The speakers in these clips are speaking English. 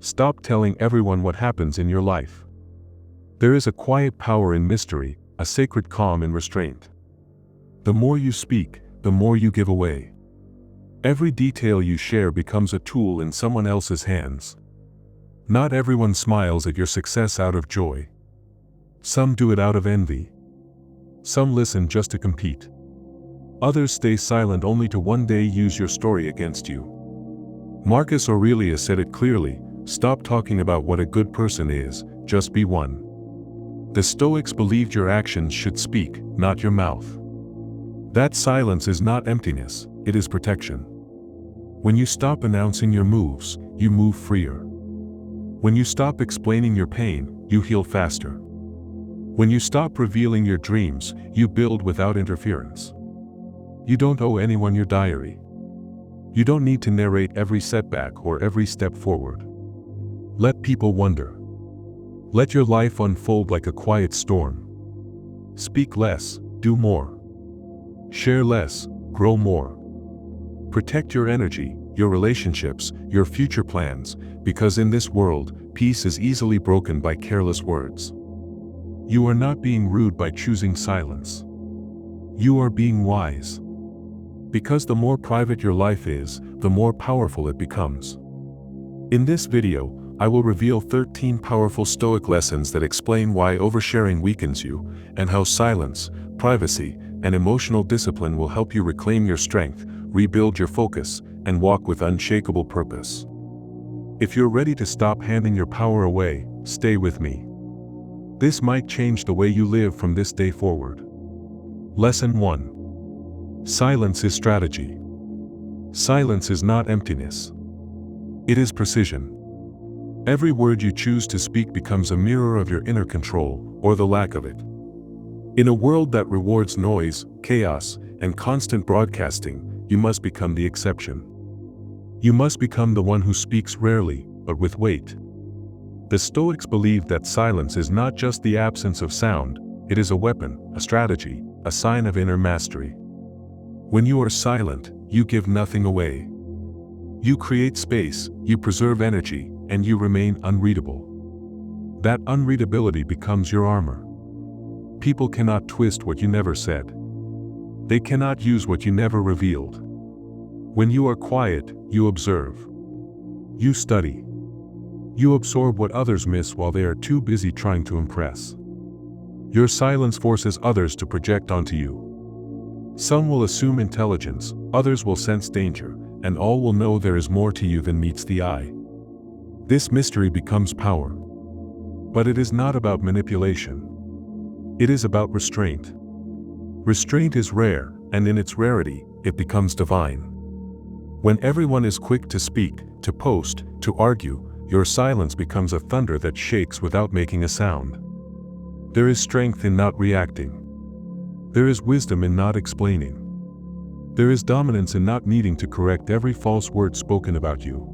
Stop telling everyone what happens in your life. There is a quiet power in mystery, a sacred calm in restraint. The more you speak, the more you give away. Every detail you share becomes a tool in someone else's hands. Not everyone smiles at your success out of joy. Some do it out of envy. Some listen just to compete. Others stay silent only to one day use your story against you. Marcus Aurelius said it clearly, stop talking about what a good person is, just be one. The Stoics believed your actions should speak, not your mouth. That silence is not emptiness, it is protection. When you stop announcing your moves, you move freer. When you stop explaining your pain, you heal faster. When you stop revealing your dreams, you build without interference. You don't owe anyone your diary. You don't need to narrate every setback or every step forward. Let people wonder. Let your life unfold like a quiet storm. Speak less, do more. Share less, grow more. Protect your energy, your relationships, your future plans, because in this world, peace is easily broken by careless words. You are not being rude by choosing silence. You are being wise. Because the more private your life is, the more powerful it becomes. In this video, I will reveal 13 powerful Stoic lessons that explain why oversharing weakens you, and how silence, privacy, and emotional discipline will help you reclaim your strength, rebuild your focus, and walk with unshakable purpose. If you're ready to stop handing your power away, stay with me. This might change the way you live from this day forward. Lesson 1. Silence is strategy. Silence is not emptiness. It is precision. Every word you choose to speak becomes a mirror of your inner control, or the lack of it. In a world that rewards noise, chaos, and constant broadcasting, you must become the exception. You must become the one who speaks rarely, but with weight. The Stoics believed that silence is not just the absence of sound, it is a weapon, a strategy, a sign of inner mastery. When you are silent, you give nothing away. You create space, you preserve energy, and you remain unreadable. That unreadability becomes your armor. People cannot twist what you never said. They cannot use what you never revealed. When you are quiet, you observe. You study. You absorb what others miss while they are too busy trying to impress. Your silence forces others to project onto you. Some will assume intelligence, others will sense danger, and all will know there is more to you than meets the eye. This mystery becomes power. But it is not about manipulation. It is about restraint. Restraint is rare, and in its rarity, it becomes divine. When everyone is quick to speak, to post, to argue, your silence becomes a thunder that shakes without making a sound. There is strength in not reacting. There is wisdom in not explaining. There is dominance in not needing to correct every false word spoken about you.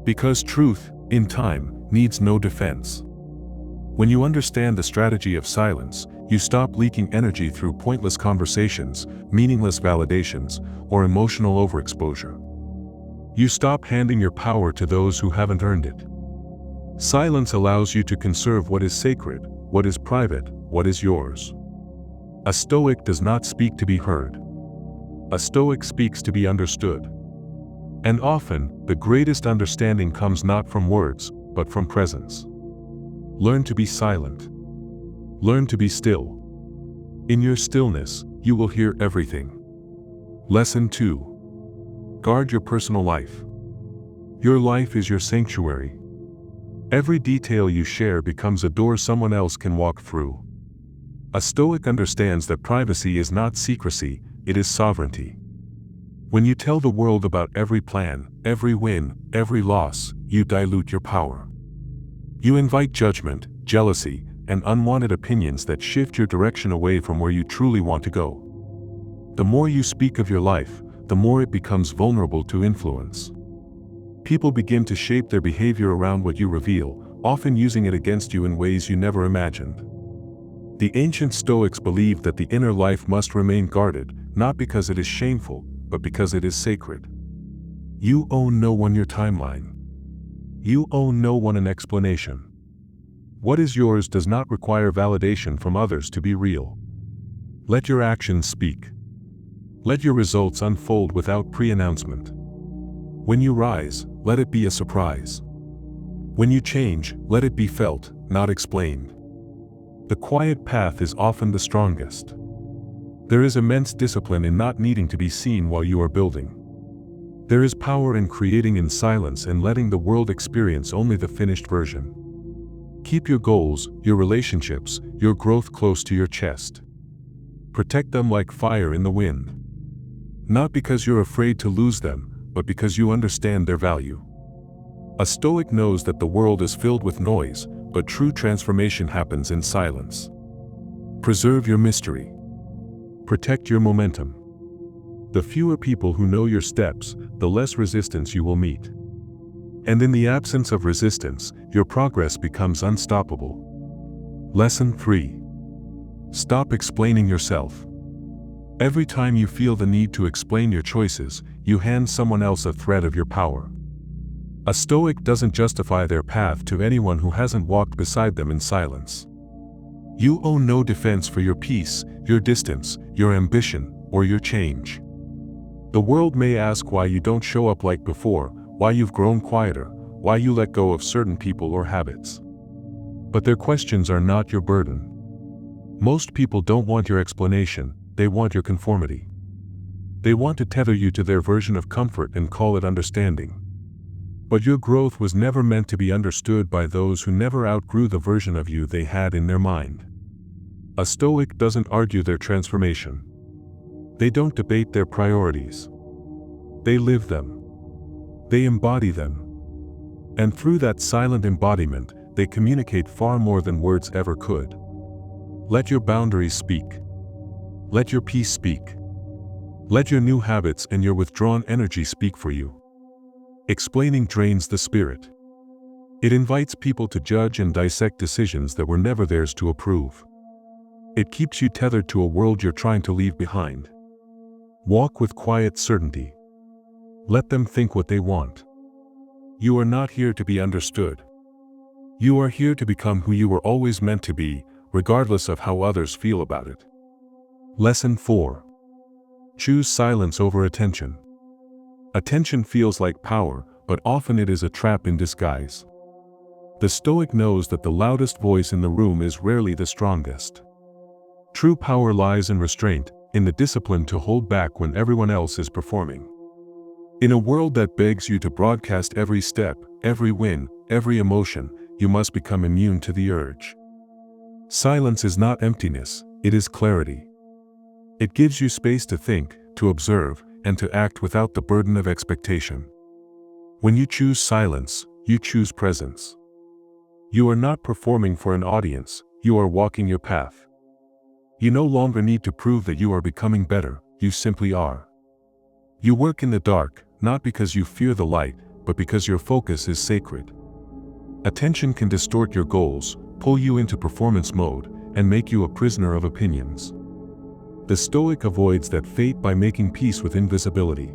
Because truth, in time, needs no defense. When you understand the strategy of silence, you stop leaking energy through pointless conversations, meaningless validations, or emotional overexposure. You stop handing your power to those who haven't earned it. Silence allows you to conserve what is sacred, what is private, what is yours. A Stoic does not speak to be heard. A Stoic speaks to be understood. And often, the greatest understanding comes not from words, but from presence. Learn to be silent. Learn to be still. In your stillness, you will hear everything. Lesson 2. Guard your personal life. Your life is your sanctuary. Every detail you share becomes a door someone else can walk through. A Stoic understands that privacy is not secrecy, it is sovereignty. When you tell the world about every plan, every win, every loss, you dilute your power. You invite judgment, jealousy, and unwanted opinions that shift your direction away from where you truly want to go. The more you speak of your life, the more it becomes vulnerable to influence. People begin to shape their behavior around what you reveal, often using it against you in ways you never imagined. The ancient Stoics believed that the inner life must remain guarded, not because it is shameful, but because it is sacred. You own no one your timeline. You owe no one an explanation. What is yours does not require validation from others to be real. Let your actions speak. Let your results unfold without pre-announcement. When you rise, let it be a surprise. When you change, let it be felt, not explained. The quiet path is often the strongest. There is immense discipline in not needing to be seen while you are building. There is power in creating in silence and letting the world experience only the finished version. Keep your goals, your relationships, your growth close to your chest. Protect them like fire in the wind. Not because you're afraid to lose them, but because you understand their value. A Stoic knows that the world is filled with noise, but true transformation happens in silence. Preserve your mystery. Protect your momentum. The fewer people who know your steps, the less resistance you will meet. And in the absence of resistance, your progress becomes unstoppable. Lesson 3. Stop explaining yourself. Every time you feel the need to explain your choices, you hand someone else a thread of your power. A Stoic doesn't justify their path to anyone who hasn't walked beside them in silence. You owe no defense for your peace, your distance, your ambition, or your change. The world may ask why you don't show up like before, why you've grown quieter, why you let go of certain people or habits. But their questions are not your burden. Most people don't want your explanation, they want your conformity. They want to tether you to their version of comfort and call it understanding. But your growth was never meant to be understood by those who never outgrew the version of you they had in their mind. A Stoic doesn't argue their transformation. They don't debate their priorities. They live them. They embody them. And through that silent embodiment, they communicate far more than words ever could. Let your boundaries speak. Let your peace speak. Let your new habits and your withdrawn energy speak for you. Explaining drains the spirit. It invites people to judge and dissect decisions that were never theirs to approve. It keeps you tethered to a world you're trying to leave behind. Walk with quiet certainty. Let them think what they want. You are not here to be understood. You are here to become who you were always meant to be, regardless of how others feel about it. Lesson 4. Choose silence over attention. Attention feels like power, but often it is a trap in disguise. The Stoic knows that the loudest voice in the room is rarely the strongest. True power lies in restraint, in the discipline to hold back when everyone else is performing. In a world that begs you to broadcast every step, every win, every emotion, you must become immune to the urge. Silence is not emptiness, it is clarity. It gives you space to think, to observe, and to act without the burden of expectation. When you choose silence, you choose presence. You are not performing for an audience, you are walking your path. You no longer need to prove that you are becoming better, you simply are. You work in the dark, not because you fear the light, but because your focus is sacred. Attention can distort your goals, pull you into performance mode, and make you a prisoner of opinions. The Stoic avoids that fate by making peace with invisibility.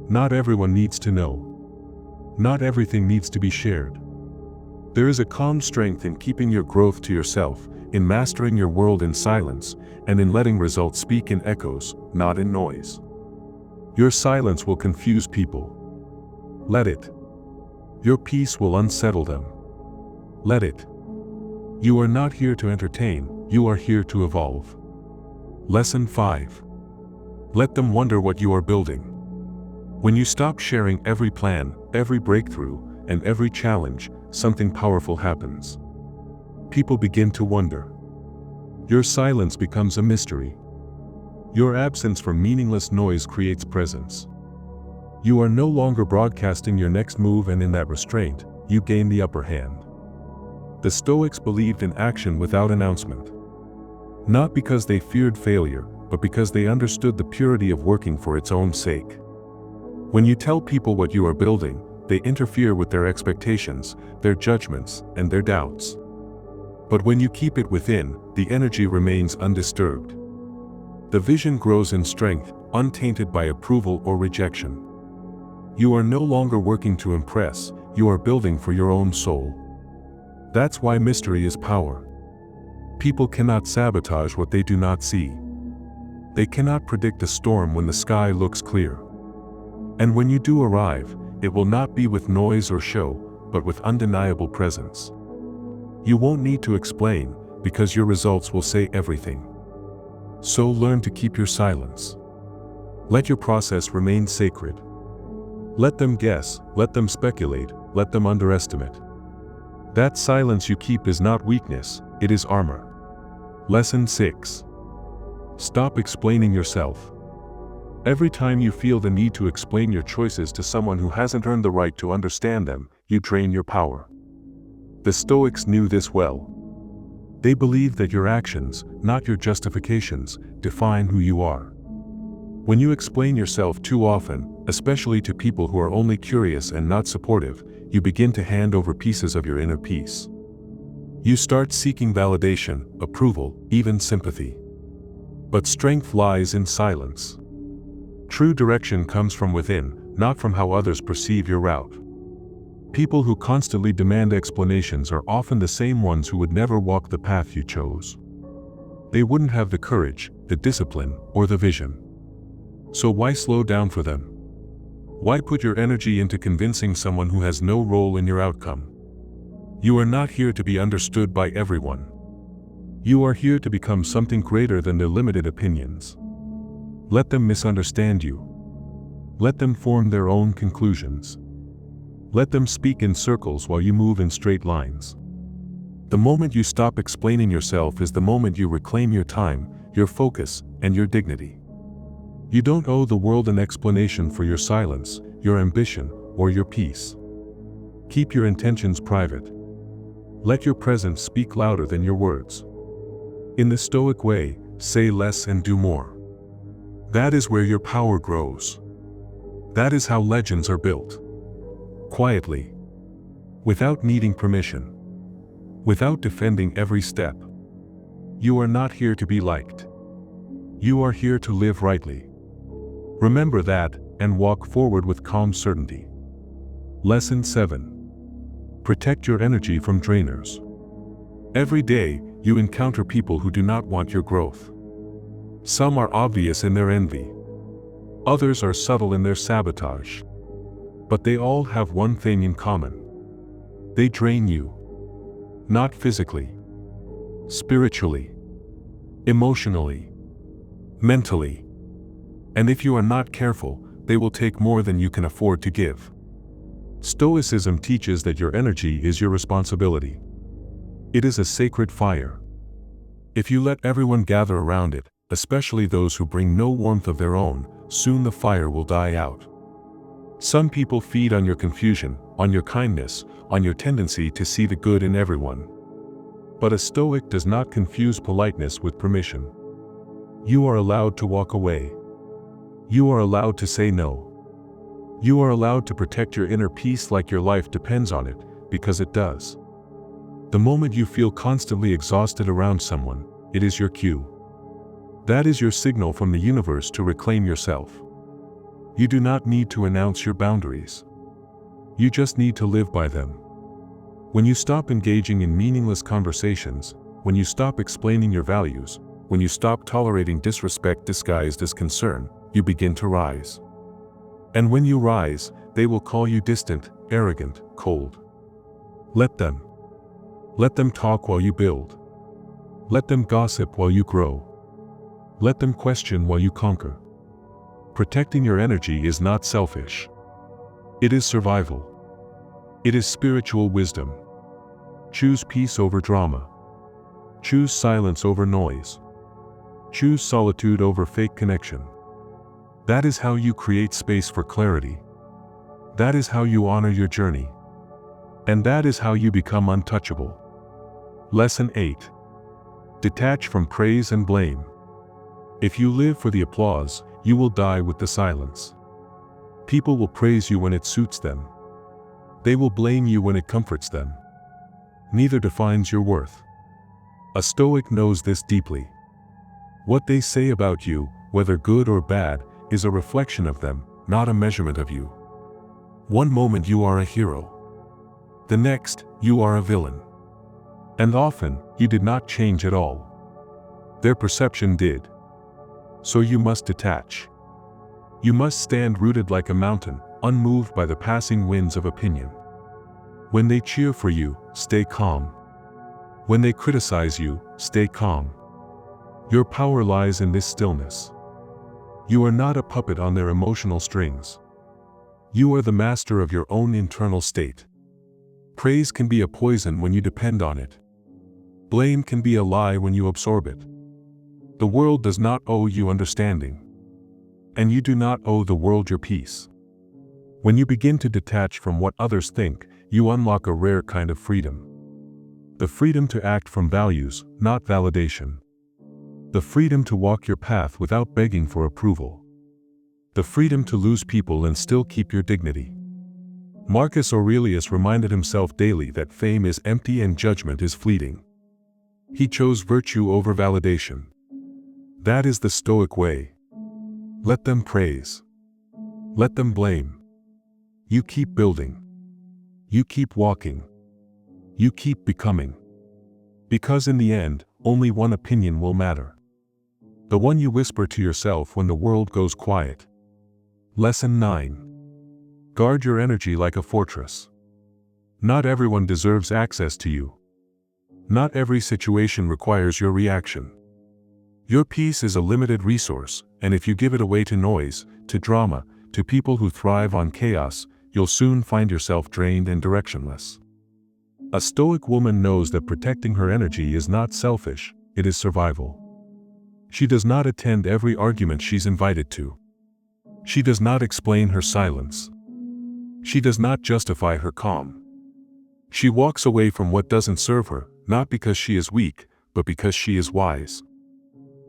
Not everyone needs to know. Not everything needs to be shared. There is a calm strength in keeping your growth to yourself, in mastering your world in silence, and in letting results speak in echoes, not in noise. Your silence will confuse people. Let it. Your peace will unsettle them. Let it. You are not here to entertain, you are here to evolve. Lesson 5. Let them wonder what you are building. When you stop sharing every plan, every breakthrough, and every challenge, something powerful happens. People begin to wonder. Your silence becomes a mystery. Your absence from meaningless noise creates presence. You are no longer broadcasting your next move, and in that restraint, you gain the upper hand. The Stoics believed in action without announcement. Not because they feared failure, but because they understood the purity of working for its own sake. When you tell people what you are building, they interfere with their expectations, their judgments, and their doubts. But when you keep it within, the energy remains undisturbed. The vision grows in strength, untainted by approval or rejection. You are no longer working to impress, you are building for your own soul. That's why mystery is power. People cannot sabotage what they do not see. They cannot predict a storm when the sky looks clear. And when you do arrive, it will not be with noise or show, but with undeniable presence. You won't need to explain, because your results will say everything. So learn to keep your silence. Let your process remain sacred. Let them guess, let them speculate, let them underestimate. That silence you keep is not weakness, it is armor. Lesson 6. Stop explaining yourself. Every time you feel the need to explain your choices to someone who hasn't earned the right to understand them, you drain your power. The Stoics knew this well. They believed that your actions, not your justifications, define who you are. When you explain yourself too often, especially to people who are only curious and not supportive, you begin to hand over pieces of your inner peace. You start seeking validation, approval, even sympathy. But strength lies in silence. True direction comes from within, not from how others perceive your route. People who constantly demand explanations are often the same ones who would never walk the path you chose. They wouldn't have the courage, the discipline, or the vision. So why slow down for them? Why put your energy into convincing someone who has no role in your outcome? You are not here to be understood by everyone. You are here to become something greater than their limited opinions. Let them misunderstand you. Let them form their own conclusions. Let them speak in circles while you move in straight lines. The moment you stop explaining yourself is the moment you reclaim your time, your focus, and your dignity. You don't owe the world an explanation for your silence, your ambition, or your peace. Keep your intentions private. Let your presence speak louder than your words. In the Stoic way, say less and do more. That is where your power grows. That is how legends are built. Quietly. Without needing permission. Without defending every step. You are not here to be liked. You are here to live rightly. Remember that, and walk forward with calm certainty. Lesson 7. Protect your energy from drainers. Every day, you encounter people who do not want your growth. Some are obvious in their envy. Others are subtle in their sabotage. But they all have one thing in common. They drain you. Not physically. Spiritually. Emotionally. Mentally. And if you are not careful, they will take more than you can afford to give. Stoicism teaches that your energy is your responsibility. It is a sacred fire. If you let everyone gather around it, especially those who bring no warmth of their own, soon the fire will die out. Some people feed on your confusion, on your kindness, on your tendency to see the good in everyone. But a Stoic does not confuse politeness with permission. You are allowed to walk away. You are allowed to say no. You are allowed to protect your inner peace like your life depends on it, because it does. The moment you feel constantly exhausted around someone, it is your cue. That is your signal from the universe to reclaim yourself. You do not need to announce your boundaries. You just need to live by them. When you stop engaging in meaningless conversations, when you stop explaining your values, when you stop tolerating disrespect disguised as concern, you begin to rise. And when you rise, they will call you distant, arrogant, cold. Let them. Let them talk while you build. Let them gossip while you grow. Let them question while you conquer. Protecting your energy is not selfish. It is survival. It is spiritual wisdom. Choose peace over drama. Choose silence over noise. Choose solitude over fake connection. That is how you create space for clarity. That is how you honor your journey. And that is how you become untouchable. Lesson 8. Detach from praise and blame. If you live for the applause, you will die with the silence. People will praise you when it suits them. They will blame you when it comforts them. Neither defines your worth. A Stoic knows this deeply. What they say about you, whether good or bad, is a reflection of them, not a measurement of you. One moment you are a hero. The next, you are a villain. And often, you did not change at all. Their perception did. So you must detach. You must stand rooted like a mountain, unmoved by the passing winds of opinion. When they cheer for you, stay calm. When they criticize you, stay calm. Your power lies in this stillness. You are not a puppet on their emotional strings. You are the master of your own internal state. Praise can be a poison when you depend on it. Blame can be a lie when you absorb it. The world does not owe you understanding. And you do not owe the world your peace. When you begin to detach from what others think, you unlock a rare kind of freedom. The freedom to act from values, not validation. The freedom to walk your path without begging for approval. The freedom to lose people and still keep your dignity. Marcus Aurelius reminded himself daily that fame is empty and judgment is fleeting. He chose virtue over validation. That is the Stoic way. Let them praise. Let them blame. You keep building. You keep walking. You keep becoming. Because in the end, only one opinion will matter. The one you whisper to yourself when the world goes quiet. Lesson 9. Guard your energy like a fortress. Not everyone deserves access to you. Not every situation requires your reaction. Your peace is a limited resource, and if you give it away to noise, to drama, to people who thrive on chaos, you'll soon find yourself drained and directionless. A Stoic woman knows that protecting her energy is not selfish, it is survival. She does not attend every argument she's invited to. She does not explain her silence. She does not justify her calm. She walks away from what doesn't serve her, not because she is weak, but because she is wise.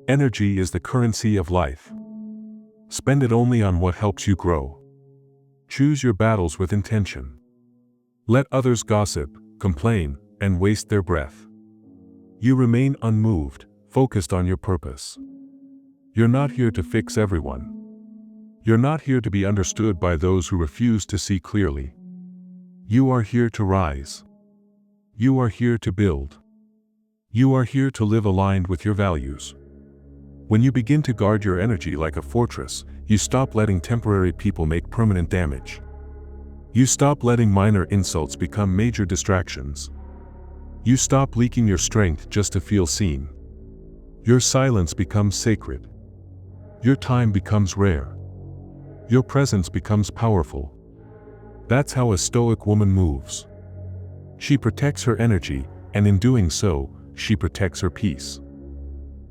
Energy is the currency of life. Spend it only on what helps you grow. Choose your battles with intention. Let others gossip, complain, and waste their breath. You remain unmoved, focused on your purpose. You're not here to fix everyone. You're not here to be understood by those who refuse to see clearly. You are here to rise. You are here to build. You are here to live aligned with your values. When you begin to guard your energy like a fortress, you stop letting temporary people make permanent damage. You stop letting minor insults become major distractions. You stop leaking your strength just to feel seen. Your silence becomes sacred. Your time becomes rare. Your presence becomes powerful. That's how a Stoic woman moves. She protects her energy, and in doing so, she protects her peace.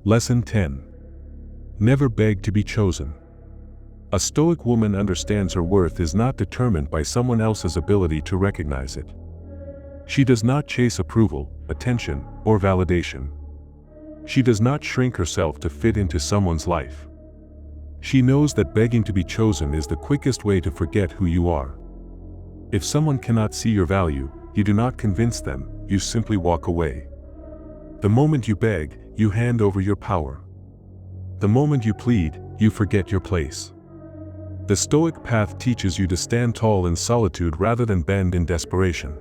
Lesson 10. Never beg to be chosen. A Stoic woman understands her worth is not determined by someone else's ability to recognize it. She does not chase approval, attention, or validation. She does not shrink herself to fit into someone's life. She knows that begging to be chosen is the quickest way to forget who you are. If someone cannot see your value, you do not convince them, you simply walk away. The moment you beg, you hand over your power. The moment you plead, you forget your place. The Stoic path teaches you to stand tall in solitude rather than bend in desperation.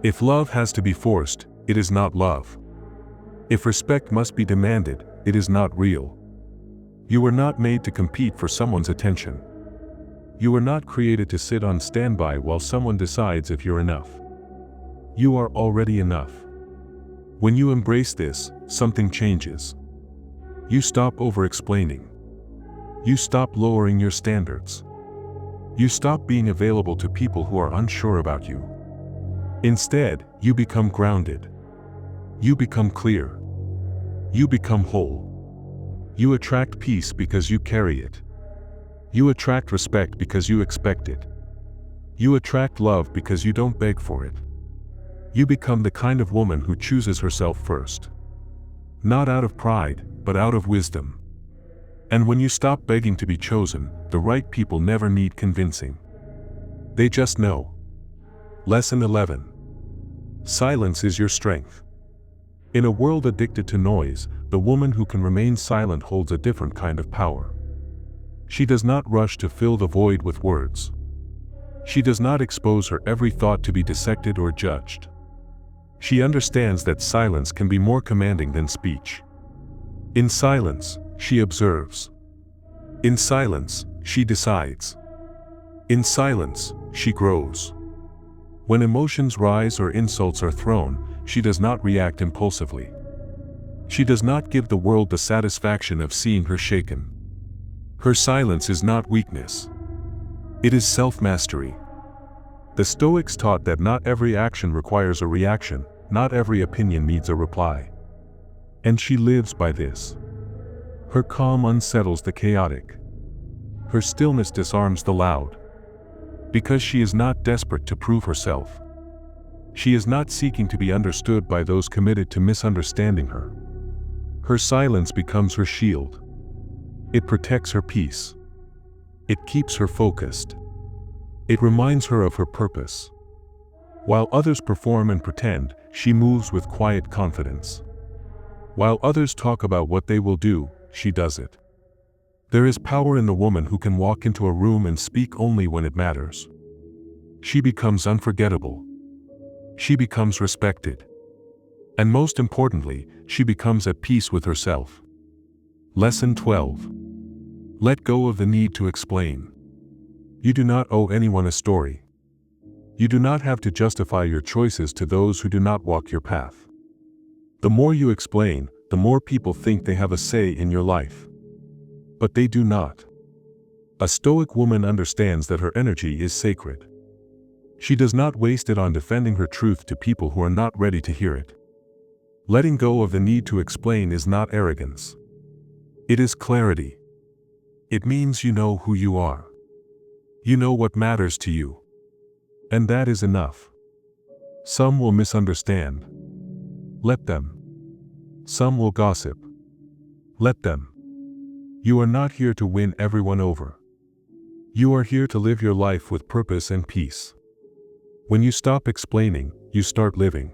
If love has to be forced, it is not love. If respect must be demanded, it is not real. You were not made to compete for someone's attention. You were not created to sit on standby while someone decides if you're enough. You are already enough. When you embrace this, something changes. You stop over-explaining. You stop lowering your standards. You stop being available to people who are unsure about you. Instead, you become grounded. You become clear. You become whole. You attract peace because you carry it. You attract respect because you expect it. You attract love because you don't beg for it. You become the kind of woman who chooses herself first. Not out of pride, but out of wisdom. And when you stop begging to be chosen, the right people never need convincing. They just know. Lesson 11. Silence is your strength. In a world addicted to noise, the woman who can remain silent holds a different kind of power. She does not rush to fill the void with words. She does not expose her every thought to be dissected or judged. She understands that silence can be more commanding than speech. In silence, she observes. In silence, she decides. In silence, she grows. When emotions rise or insults are thrown, she does not react impulsively. She does not give the world the satisfaction of seeing her shaken. Her silence is not weakness. It is self-mastery. The Stoics taught that not every action requires a reaction, not every opinion needs a reply. And she lives by this. Her calm unsettles the chaotic. Her stillness disarms the loud. Because she is not desperate to prove herself. She is not seeking to be understood by those committed to misunderstanding her. Her silence becomes her shield. It protects her peace. It keeps her focused. It reminds her of her purpose. While others perform and pretend, she moves with quiet confidence. While others talk about what they will do, she does it. There is power in the woman who can walk into a room and speak only when it matters. She becomes unforgettable. She becomes respected. And most importantly, she becomes at peace with herself. Lesson 12. Let go of the need to explain. You do not owe anyone a story. You do not have to justify your choices to those who do not walk your path. The more you explain, the more people think they have a say in your life. But they do not. A Stoic woman understands that her energy is sacred. She does not waste it on defending her truth to people who are not ready to hear it. Letting go of the need to explain is not arrogance. It is clarity. It means you know who you are. You know what matters to you. And that is enough. Some will misunderstand. Let them. Some will gossip. Let them. You are not here to win everyone over. You are here to live your life with purpose and peace. When you stop explaining, you start living.